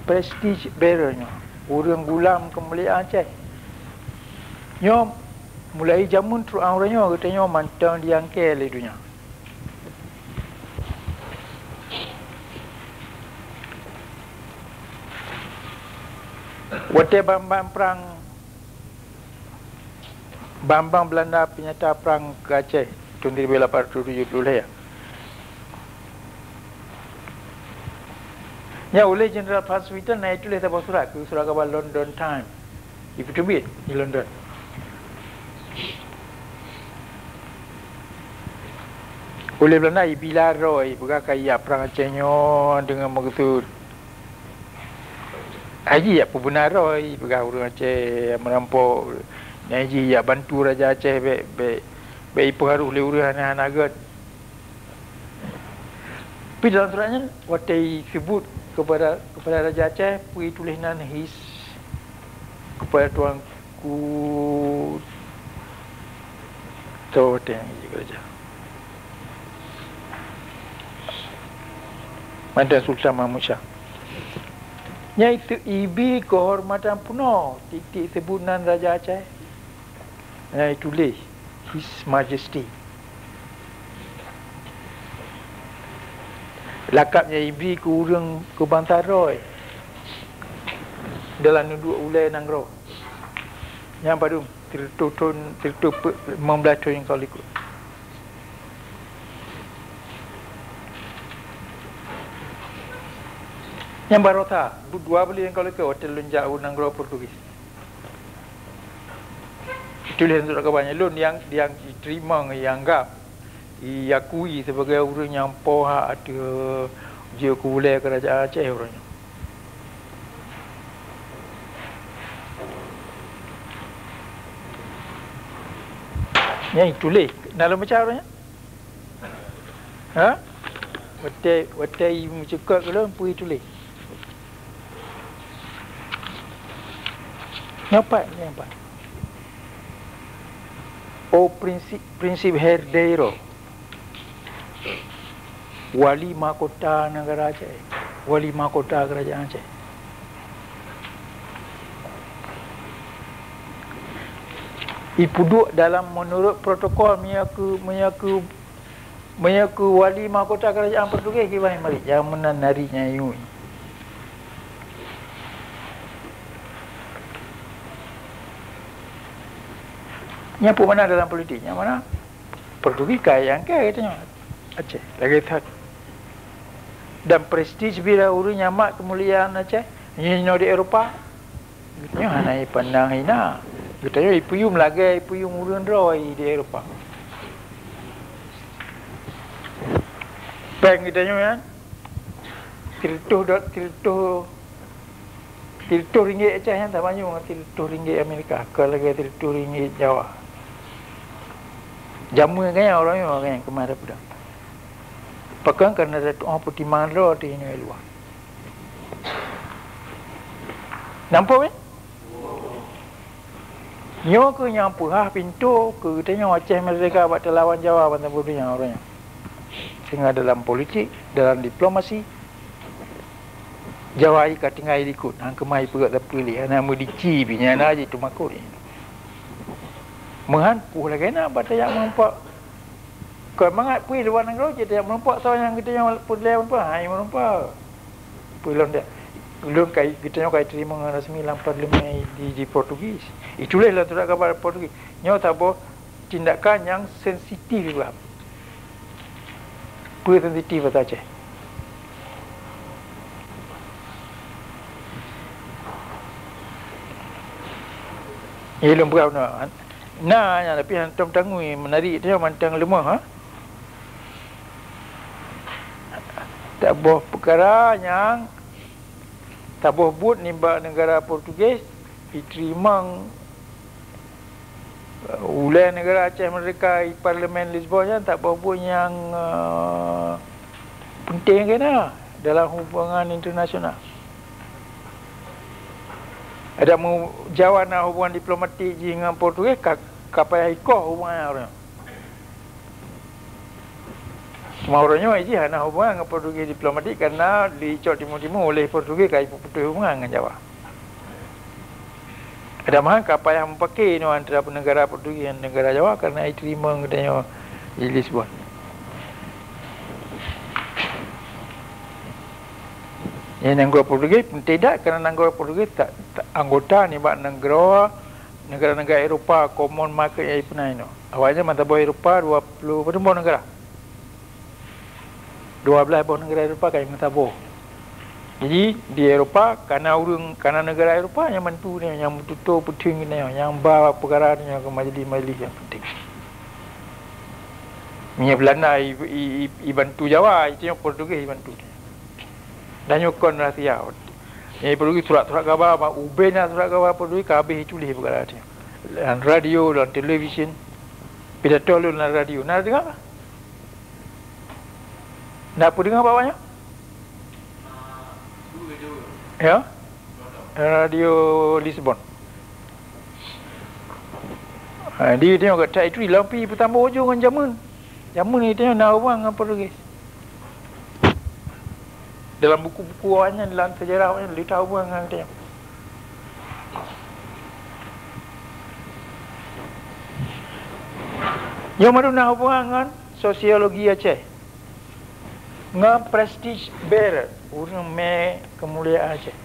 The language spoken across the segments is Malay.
prestige bearernya, urang gulam kemuliaan Aceh. Nyo mulai jamun terus orangnya katanya mantang diangkel le dunia. Waktu Bambang Belanda penyata perang ke Aceh tahun 1870 ya. Ya oleh General Franz Witten naik tulis sebuah surat ke surat khabar London Times. Itu terbit di London. Oleh Belanda bila Roy berkata ya perang Acehnya dengan begitu Haji ya benar Roy berkata orang Aceh merampok Haji ya bantu Raja Aceh baik pengaruh oleh orang anak-anak agak. Tapi dalam suratnya waktu sebut kepada Raja Aceh pergi tulisan his kepada tuanku tahu yang juga Raja Mantan Sultan Mahmud Shah. Iaitu ibi kehormatan penuh titik sebutan Raja Aceh. Yang tulis His Majesty. Lakapnya ibi ke urang ke bangsa Roy dalam duduk ulai Nanggro yang baru tertutup 15 tahun yang kau ikut. Yang baru tak dua beli yang kau ikut hotel lunjak Nanggro Portugis. Tulis untuk kabarnya lun yang diterima yang anggap diakui sebagai orang yang poha ada dia kulai kerajaan Aceh orangnya. Yang tulis dalam macam orangnya. Ha? Watai mencekak kalau pergi tulis. Nampak. Oh prinsip Herdeiro. Wali mahkota negara Aceh, wali mahkota kerajaan Aceh. Ipuduk dalam menurut protokol menyaku wali mahkota kerajaan Portugis kibai mari jangan menarinya yui. Nyapu mana dalam politiknya mana? Portugis kaya yang kaya katanya Aceh lagi tak. Dan prestige bila urang nyamak kemuliaan Aceh nyo di Eropah nyo hanai pandang hina katanya ipuyum lagi ipuyum urang Roy di Eropah peng katanya kan tiltuh ringgit Aceh yang tak banyak tiltuh ringgit Amerika kalau lagi tiltuh ringgit Jawa jamu kan orangnya kan kemarin pula pakai kerana ada orang pertimbangan roh di ini luar. Nampak kan? Nyo ke yang puhah pintu ke katanya Aceh Merdeka buat lawan Jawa bantan bodohnya orangnya. Sehingga dalam politik, dalam diplomasi Jawa ika tinggal ikut. Hang kemai perak tak pilih. Nama dici binya na je tu makut ni. Mehan puh lagi nak pada yang nampak. Kau mangat pergi luar negara je dia melompak tahu yang kita yang pulai apa hai melompak. Pulang dia. Belum kita yang terima rasmi dalam parlimen di Portugis. Itulah surat khabar Portugis. Nyo tak boleh tindakan yang sensitif juga. Sensitif saja. Ia lembut nak. Nah, tapi hantam tangui menarik dia mantang lemah ha. Tak boleh perkara yang tak boleh buat nimba negara Portugis diterima ulai negara Aceh Merdeka di Parlimen Lisbon yang tak boleh buat yang penting kena dalam hubungan internasional. Ada mau jawab nak hubungan diplomatik dengan Portugis kapal ikoh hubungan orang. Mauranya ini hanya hubungan dengan Portugis diplomatik karena dicot timur-timur oleh Portugis kaya putus hubungan dengan Jawa. Ada mahal kapal yang pakai no antara negara Portugis dan negara Jawa karena diterima katanya di Lisbon. Yang negara Portugis tidak kerana negara Portugis tak anggota ni bak negara-negara Eropah common market yang pernah ini. Awalnya mata buah Eropah 20 berapa negara? 12 buah negara Eropah kaya mata buah. Jadi di Eropah kerana negara Eropah yang bantu ni, yang tutur penting ni, yang bawa perkara ni ke majlis-majlis yang penting. Minyak Belanda bantu Jawa, itu yang Portugis bantu. Dan nyokon rahsia. Yang Portugis surat-surat khabar, ubahnya surat khabar Portugis habis tulis perkara ni. Dan radio dan televisyen, pidato lu dan radio. Nak dengar apa? Nak apa dengar bawahnya? Ya, radio Lisbon. Dia tengok kat itu lampi bertambah hujung dengan zaman. Zaman ni tengok nak orang dengan Portugis. Dalam buku-buku awalnya, dalam sejarah awalnya, dia tahu orang dengan tengok. Yang mana nak hubungan dengan sosiologi Aceh. Dengan prestige bearer. Urang me kemuliaan Aceh.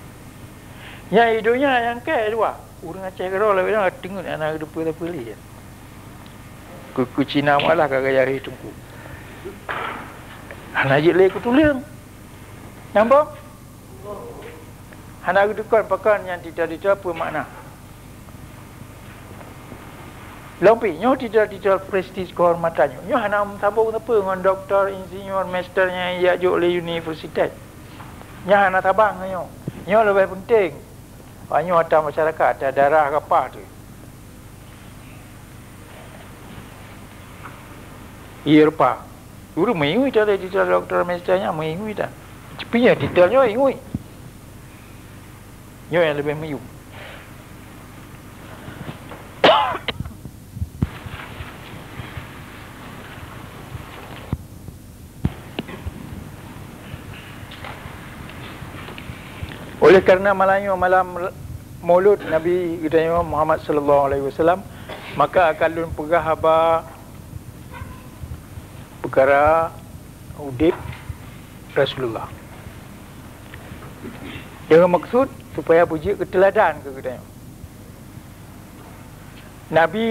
Yang hidupnya yang kaya dua. Urang Aceh kerana lebih dah tengok anak hidup kita pilih. Ke Cina malah kagak jari tunggu. Anak jelek ku tulang. Nampak? Anak hidup pakan yang tidak apa makna. Lompi, nyo tidak prestis kehormatannya. Nyo hanya tabung apa dengan doktor, insinyur, masternya yang diajuk oleh universitas. Nyo hanya tabang nyo. Nyo lebih penting. Nyo atas masyarakat, atas darah kapal tu. Eropah. Guru mengingui tak ada detail doktor, masternya mengingui tak. Cepinya detailnya ingui. Nyo yang lebih mengingui. Oleh kerana malam Maulud Nabi kita Muhammad sallallahu alaihi wasallam, maka akan lun pegah haba perkara udip Rasulullah. Dengan maksud supaya puji keteladan ke kita. Nabi